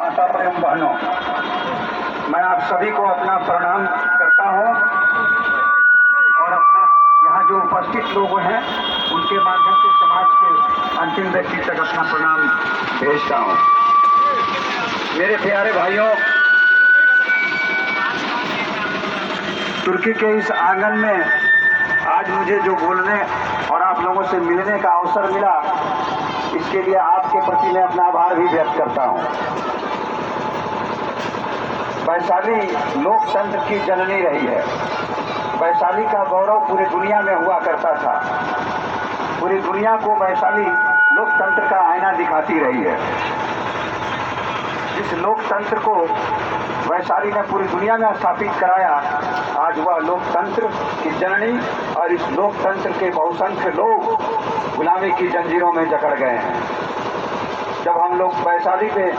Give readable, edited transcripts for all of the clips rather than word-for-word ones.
माता प्रेम बहनों, मैं आप सभी को अपना प्रणाम करता हूं और अपना यहाँ जो उपस्थित लोग हैं उनके माध्यम से समाज के अंतिम व्यक्ति तक अपना प्रणाम भेजता हूं। मेरे प्यारे भाइयों, तुर्की के इस आंगन में आज मुझे जो बोलने और आप लोगों से मिलने का अवसर मिला, इसके लिए आपके प्रति मैं अपना आभार भी व्यक्त करता हूं। वैशाली लोकतंत्र की जननी रही है। वैशाली का गौरव पूरी दुनिया में हुआ करता था। पूरी दुनिया को वैशाली लोकतंत्र का आईना दिखाती रही है। जिस लोकतंत्र को वैशाली ने पूरी दुनिया में स्थापित कराया, आज वह लोकतंत्र की जननी और इस लोकतंत्र के बहुसंख्य लोग गुलामी की जंजीरों में जकड़ गए हैं। जब हम लोग वैशाली पे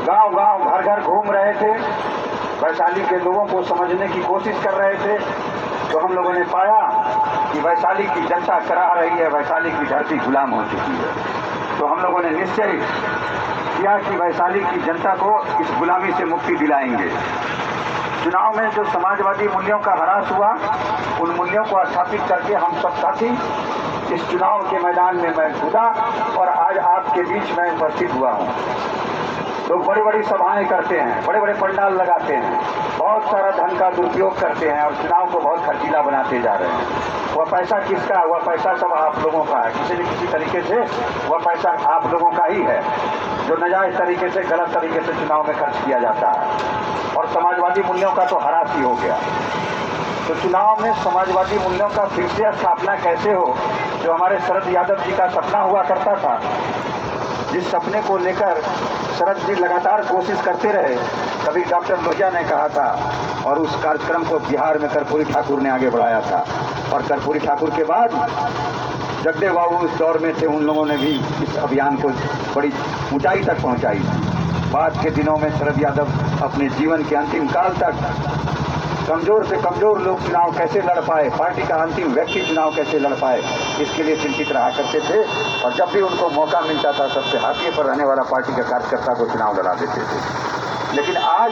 गांव-गांव, घर-घर घूम रहे थे, वैशाली के लोगों को समझने की कोशिश कर रहे थे, तो हम लोगों ने पाया कि वैशाली की जनता करा रही है, वैशाली की धरती गुलाम हो चुकी है। तो हम लोगों ने निश्चय किया कि वैशाली की जनता को इस गुलामी से मुक्ति दिलाएंगे। चुनाव में जो समाजवादी मूल्यों का ह्रास हुआ, उन मूल्यों को स्थापित करके हम सब साथी इस चुनाव के मैदान में मैं कूदा और आज आपके बीच में उपस्थित हुआ हूँ। लोग बड़ी बड़ी सभाएं करते हैं, बड़े बड़े पंडाल लगाते हैं, बहुत सारा धन का दुरुपयोग करते हैं और चुनाव को बहुत खर्चीला बनाते जा रहे हैं। वह पैसा किसका है? वह पैसा सब आप लोगों का है। किसी न किसी तरीके से वह पैसा आप लोगों का ही है, जो नाजायज तरीके से, गलत तरीके से चुनाव में खर्च किया जाता है। और समाजवादी मूल्यों का तो ह्रास ही हो गया। तो चुनाव में समाजवादी मूल्यों का फिर से स्थापना कैसे हो? जो हमारे शरद यादव जी का सपना हुआ करता था, जिस सपने को लेकर शरद जी लगातार कोशिश करते रहे। कभी डॉक्टर लोहिया ने कहा था और उस कार्यक्रम को बिहार में कर्पूरी ठाकुर ने आगे बढ़ाया था, और कर्पूरी ठाकुर के बाद जगदेव बाबू उस दौर में थे, उन लोगों ने भी इस अभियान को बड़ी ऊंचाई तक पहुंचाई। बाद के दिनों में शरद यादव अपने जीवन के अंतिम काल तक कमजोर से कमजोर लोग चुनाव कैसे लड़ पाए, पार्टी का अंतिम व्यक्ति चुनाव कैसे लड़ पाए, इसके लिए चिंतित रहा करते थे। और जब भी उनको मौका मिलता था, सबसे हाशिए पर रहने वाला पार्टी का कार्यकर्ता को चुनाव लड़ा देते थे। लेकिन आज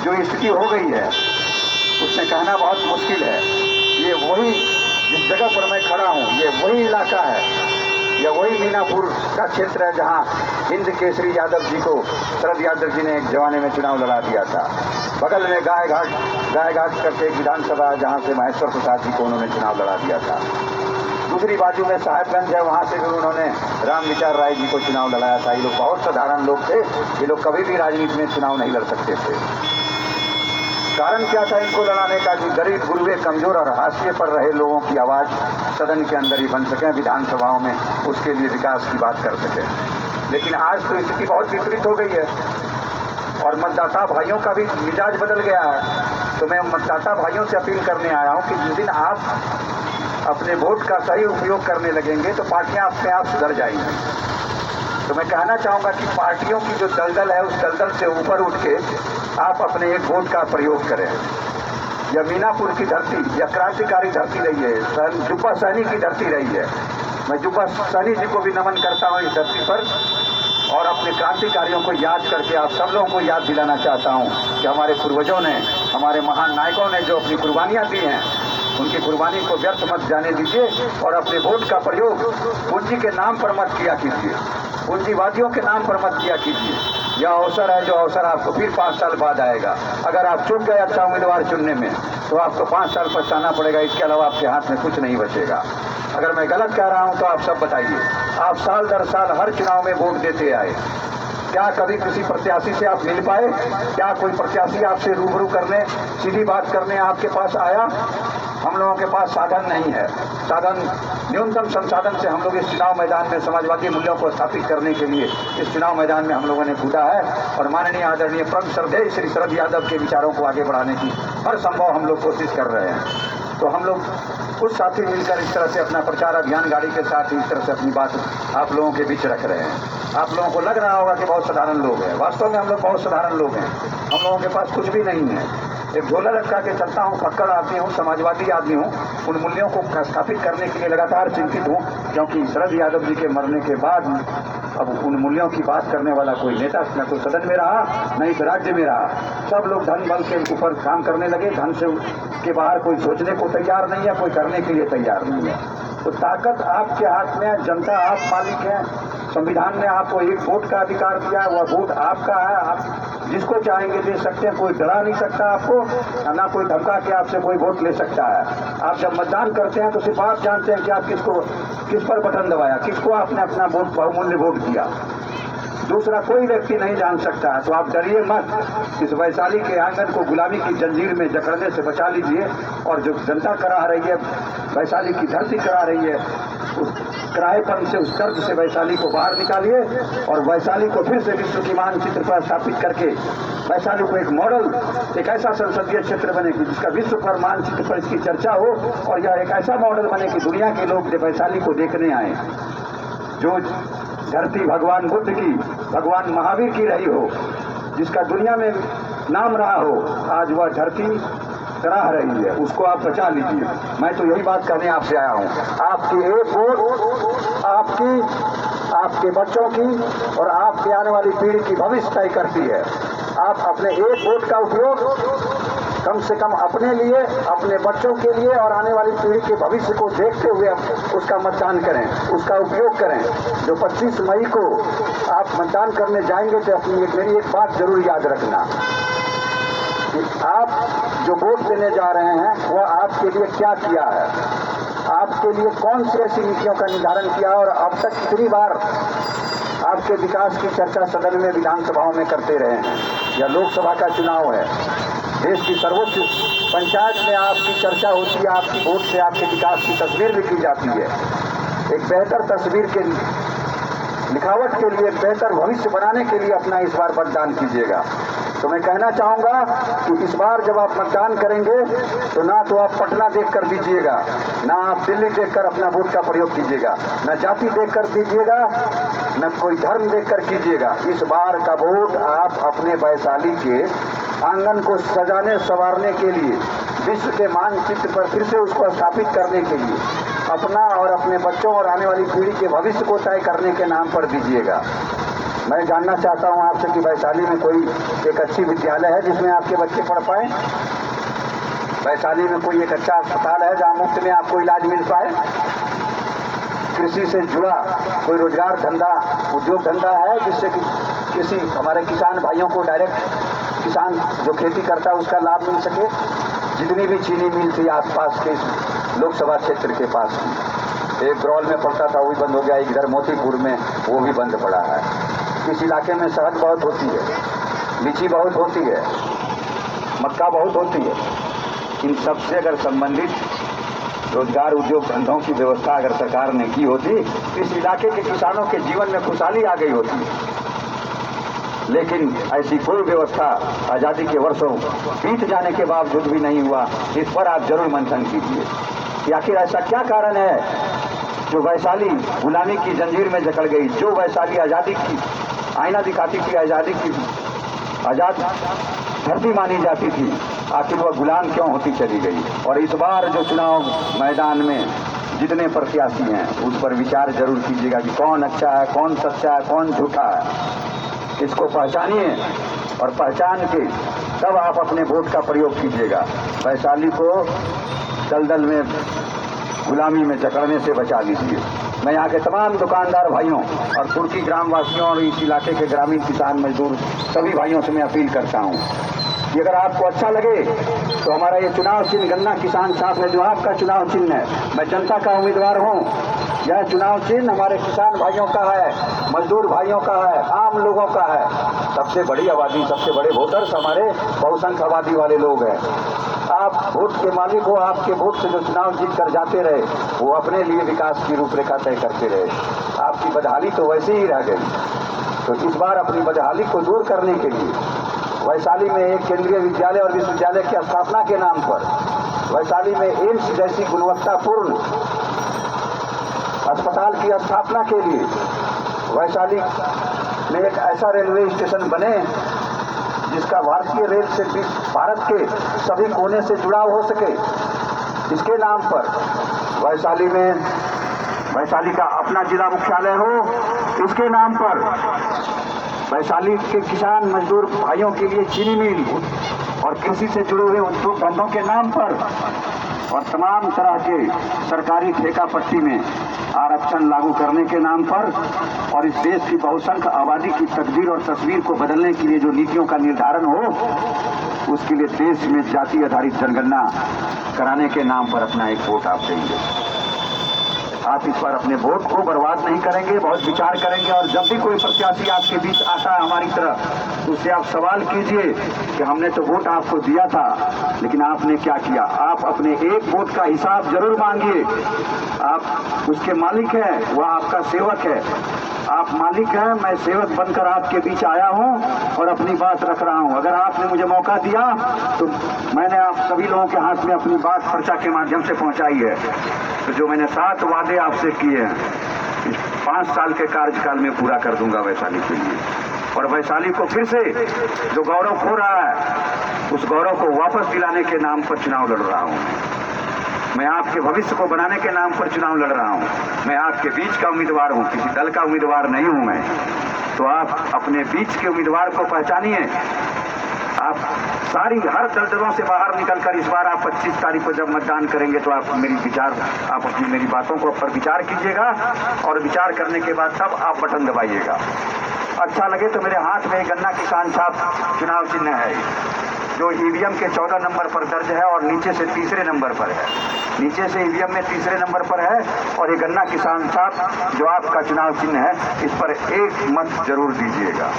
जो स्थिति हो गई है, उसमें कहना बहुत मुश्किल है। ये वही जिस जगह पर मैं खड़ा हूँ, ये वही इलाका है, यह वही मीनापुर का क्षेत्र है जहाँ हिंद केसरी यादव जी को शरद यादव जी ने एक जमाने में चुनाव लड़ा दिया था। बगल में गाय घाट करके एक विधानसभा, जहाँ से महेश्वर प्रसाद जी को उन्होंने चुनाव लड़ा दिया था। दूसरी बाजू में साहेबगंज है, वहाँ से भी उन्होंने राम विचार राय जी को चुनाव लड़ाया था। ये लोग बहुत साधारण लोग थे, ये लोग कभी भी राजनीति में चुनाव नहीं लड़ सकते थे। कारण क्या था इनको लड़ाने का? कि गरीब गुरबे, कमजोर और हाशिए पर रहे लोगों की आवाज़ सदन के अंदर ही बन सकें, विधानसभाओं में उसके लिए विकास की बात कर सकें। लेकिन आज तो स्थिति बहुत विपरीत हो गई है और मतदाता भाइयों का भी मिजाज बदल गया है। तो मैं मतदाता भाइयों से अपील करने आया हूँ कि जिस दिन आप अपने वोट का सही उपयोग करने लगेंगे तो पार्टियाँ अपने आप सुधर जाएंगी। तो मैं कहना चाहूँगा कि पार्टियों की जो दलदल है, उस दलदल से ऊपर उठ के आप अपने एक वोट का प्रयोग करें। यह मीनापुर की धरती, यह क्रांतिकारी धरती रही है, जुब्बा सहनी की धरती रही है। मैं जुब्बा सहनी जी को भी नमन करता हूँ इस धरती पर, और अपने क्रांतिकारियों को याद करके आप सब लोगों को याद दिलाना चाहता हूँ कि हमारे पूर्वजों ने, हमारे महान नायकों ने जो अपनी कुर्बानियाँ दी हैं, उनकी कुर्बानी को व्यर्थ मत जाने दीजिए और अपने वोट का प्रयोग पूंजी के नाम पर मत किया कीजिए, पूंजीवादियों के नाम पर मत किया कीजिए। यह अवसर है जो अवसर आपको फिर 5 साल बाद आएगा। अगर आप चूक गए अच्छा उम्मीदवार चुनने में, तो आपको 5 साल पछताना पड़ेगा। इसके अलावा आपके हाथ में कुछ नहीं बचेगा। अगर मैं गलत कह रहा हूं तो आप सब बताइए। आप साल दर साल हर चुनाव में वोट देते आए, क्या कभी किसी प्रत्याशी से आप मिल पाए? क्या कोई प्रत्याशी आपसे रूबरू करने, सीधी बात करने आपके पास आया? हम लोगों के पास साधन नहीं है। साधन, न्यूनतम संसाधन से हम लोग इस चुनाव मैदान में समाजवादी मूल्यों को स्थापित करने के लिए इस चुनाव मैदान में हम लोगों ने कूदा है और माननीय आदरणीय परम श्रद्धेय श्री शरद यादव के विचारों को आगे बढ़ाने की हर संभव हम लोग कोशिश कर रहे हैं। तो हम लोग कुछ साथी मिलकर इस तरह से अपना प्रचार अभियान गाड़ी के साथ इस तरह से अपनी बात आप लोगों के बीच रख रहे हैं। आप लोगों को लग रहा होगा कि बहुत साधारण लोग हैं, वास्तव में हम लोग बहुत साधारण लोग हैं। हम लोगों के पास कुछ भी नहीं है। एक झोला लटका के चलता हूँ, पक्कड़ आदमी हूँ, समाजवादी आदमी हूँ। उन मूल्यों को स्थापित करने के लिए लगातार चिंतित हूँ, क्योंकि शरद यादव जी के मरने के बाद अब उन मूल्यों की बात करने वाला कोई नेता न कोई सदन में रहा, न इस राज्य में रहा। सब लोग धन बल के ऊपर काम करने लगे, धन से के बाहर कोई सोचने को तैयार नहीं है, कोई करने के लिए तैयार नहीं है। तो ताकत आपके हाथ में है, जनता आप मालिक हैं, संविधान ने आपको एक वोट का अधिकार दिया है, वह वोट आपका है, आप जिसको चाहेंगे दे सकते हैं, कोई डरा नहीं सकता आपको, ना कोई धमका के आपसे कोई वोट ले सकता है। आप जब मतदान करते हैं तो सिर्फ आप जानते हैं कि आप किस पर बटन दबाया, किसको आपने अपना वोट बहुमूल्य वोट दिया, दूसरा कोई व्यक्ति नहीं जान सकता है। तो आप डरिए मत, इस वैशाली के आंगन को गुलामी की जंजीर में जकड़ने से बचा लीजिए, और जो जनता करा रही है, वैशाली की धरती करा रही है, उस किराएपन से, उस कर्ज से वैशाली को बाहर निकालिए और वैशाली को फिर से विश्व की मानचित्र पर स्थापित करके वैशाली को एक मॉडल, एक ऐसा संसदीय क्षेत्र बने कि जिसका विश्व पर मानचित्र पर इसकी चर्चा हो, और यह एक ऐसा मॉडल बने कि दुनिया के लोग जो वैशाली को देखने आए। जो धरती भगवान बुद्ध की, भगवान महावीर की रही हो, जिसका दुनिया में नाम रहा हो, आज वह धरती सराह रही है, उसको आप बचा लीजिए। मैं तो यही बात करने आपसे आया हूँ। आपकी एक वोट आपके बच्चों की और आपके आने वाली पीढ़ी की भविष्य तय करती है। आप अपने एक वोट का उपयोग कम से कम अपने लिए, अपने बच्चों के लिए और आने वाली पीढ़ी के भविष्य को देखते हुए उसका मतदान करें, उसका उपयोग करें। जो 25 मई को आप मतदान करने जाएंगे तो मेरी एक बात जरूर याद रखना कि आप जो वोट देने जा रहे हैं वह आपके लिए क्या किया है, आपके लिए कौन सी ऐसी नीतियों का निर्धारण किया, और अब तक कितनी बार आपके विकास की चर्चा सदन में, विधानसभाओं में करते रहे हैं। यह लोकसभा का चुनाव है, देश की सर्वोच्च पंचायत में आपकी चर्चा होती है, आपकी वोट से आपके विकास की तस्वीर भी की जाती है। एक बेहतर तस्वीर के लिखावट के लिए, बेहतर भविष्य बनाने के लिए अपना इस बार मतदान कीजिएगा। तो मैं कहना चाहूंगा कि इस बार जब आप मतदान करेंगे तो ना तो आप पटना देखकर दीजिएगा, ना आप दिल्ली देखकर अपना वोट का प्रयोग कीजिएगा, न जाति देखकर दीजिएगा, न कोई धर्म देखकर कीजिएगा। इस बार का वोट आप अपने वैशाली के आंगन को सजाने संवारने के लिए, विश्व के मानचित्र पर फिर से उसको स्थापित करने के लिए, अपना और अपने बच्चों और आने वाली पीढ़ी के भविष्य को तय करने के नाम पर दीजिएगा। मैं जानना चाहता हूं आपसे कि वैशाली में कोई एक अच्छी विद्यालय है जिसमें आपके बच्चे पढ़ पाए? वैशाली में कोई एक अच्छा अस्पताल है जहां मुफ्त में आपको इलाज मिल पाए? कृषि से जुड़ा कोई रोजगार धंधा, उद्योग धंधा है जिससे कि किसी हमारे किसान भाइयों को डायरेक्ट, किसान जो खेती करता है उसका लाभ मिल सके? जितनी भी चीनी मिल थी आसपास के लोकसभा क्षेत्र के पास, एक ग्रौल में पड़ता था वो भी बंद हो गया, इधर मोतीपुर में वो भी बंद पड़ा है। इस इलाके में शहद बहुत होती है, लीची बहुत होती है, मक्का बहुत होती है। इन सबसे अगर संबंधित रोजगार, उद्योग धंधों की व्यवस्था अगर सरकार ने की होती, इस इलाके के किसानों के जीवन में खुशहाली आ गई होती। लेकिन ऐसी कोई व्यवस्था आज़ादी के वर्षों बीत जाने के बावजूद भी नहीं हुआ। इस पर आप जरूर मंथन कीजिए कि आखिर ऐसा क्या कारण है जो वैशाली गुलामी की जंजीर में जकड़ गई, जो वैशाली आज़ादी की आईना दिखाती थी, आज़ादी की आज़ाद धरती मानी जाती थी, आखिर वह गुलाम क्यों होती चली गई। और इस बार जो चुनाव मैदान में जितने प्रत्याशी हैं उस पर विचार जरूर कीजिएगा कि कौन अच्छा है, कौन सच्चा है, कौन झूठा है। इसको पहचानिए और पहचान के तब आप अपने वोट का प्रयोग कीजिएगा। वैशाली को दलदल में, गुलामी में जकड़ने से बचा लीजिए। मैं यहाँ के तमाम दुकानदार भाइयों और तुर्की ग्रामवासियों और इस इलाके के ग्रामीण किसान मजदूर सभी भाइयों से मैं अपील करता हूँ कि अगर आपको अच्छा लगे तो हमारा ये चुनाव चिन्ह गन्ना किसान साथ है, जो आपका चुनाव चिन्ह है। मैं जनता का उम्मीदवार हूँ, यह चुनाव चिन्ह हमारे किसान भाइयों का है, मजदूर भाइयों का है, आम लोगों का है। सबसे बड़ी आबादी, सबसे बड़े वोटर्स हमारे बहुसंख्य आबादी वाले लोग हैं। आप वोट के मालिक हो, आपके वोट से जो चुनाव जीत कर जाते रहे वो अपने लिए विकास की रूपरेखा तय करते रहे। आपकी बदहाली तो वैसे ही रह गई। तो इस बार अपनी बदहाली को दूर करने के लिए वैशाली में एक केंद्रीय विद्यालय और विश्वविद्यालय की स्थापना के नाम पर, वैशाली में एम्स जैसी गुणवत्तापूर्ण अस्पताल की स्थापना के लिए, वैशाली में एक ऐसा रेलवे स्टेशन बने जिसका भारतीय रेल से भारत के सभी कोने से जुड़ाव हो सके। इसके नाम पर वैशाली का अपना जिला मुख्यालय हो, इसके नाम पर वैशाली के किसान मजदूर भाइयों के लिए चीनी मिल और कृषि से जुड़े हुए उद्योग धंधों के नाम पर और तमाम तरह के सरकारी ठेका पट्टी में आरक्षण लागू करने के नाम पर और इस देश की बहुसंख्य आबादी की तकदीर और तस्वीर को बदलने के लिए जो नीतियों का निर्धारण हो, उसके लिए देश में जाति आधारित जनगणना कराने के नाम पर अपना एक वोट आप देंगे। आप इस बार अपने वोट को बर्बाद नहीं करेंगे, बहुत विचार करेंगे और जब भी कोई प्रत्याशी आपके बीच आता है हमारी तरफ, तो उससे आप सवाल कीजिए कि हमने तो वोट आपको दिया था, लेकिन आपने क्या किया। आप अपने एक वोट का हिसाब जरूर मांगिए। आप उसके मालिक हैं, वह आपका सेवक है। आप मालिक हैं, मैं सेवक बनकर आपके बीच आया हूं और अपनी बात रख रहा हूं। अगर आपने मुझे मौका दिया तो मैंने आप सभी लोगों के हाथ में अपनी बात पर्चा के माध्यम से पहुंचाई है। तो जो मैंने 7 वादे आपसे किए हैं, इस 5 साल के कार्यकाल में पूरा कर दूंगा वैशाली के लिए। और वैशाली को फिर से जो गौरव खो रहा है, उस गौरव को वापस दिलाने के नाम पर चुनाव लड़ रहा हूं। मैं आपके भविष्य को बनाने के नाम पर चुनाव लड़ रहा हूं। मैं आपके बीच का उम्मीदवार हूं, किसी दल का उम्मीदवार नहीं हूं मैं। तो आप अपने बीच के उम्मीदवार को पहचानिए। आप हर दलदलों से बाहर निकलकर इस बार आप 25 तारीख को जब मतदान करेंगे तो आप अपनी मेरी बातों को पर विचार कीजिएगा और विचार करने के बाद तब आप बटन दबाइएगा। अच्छा लगे तो मेरे हाथ में गन्ना किसान छाप चुनाव चिन्ह है, जो ईवीएम के 14 नंबर पर दर्ज है और नीचे से तीसरे नंबर पर है। नीचे से ईवीएम में तीसरे नंबर पर है और ये गन्ना किसान छाप जो आपका चुनाव चिन्ह है, इस पर एक मत जरूर दीजिएगा।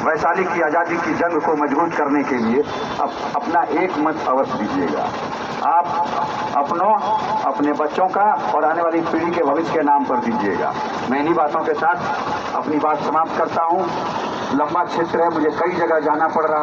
वैशाली की आज़ादी की जंग को मजबूत करने के लिए अपना एक मत अवश्य दीजिएगा। आप अपने बच्चों का और आने वाली पीढ़ी के भविष्य के नाम पर दीजिएगा। मैं इन्हीं बातों के साथ अपनी बात समाप्त करता हूँ। लंबा क्षेत्र है, मुझे कई जगह जाना पड़ रहा है।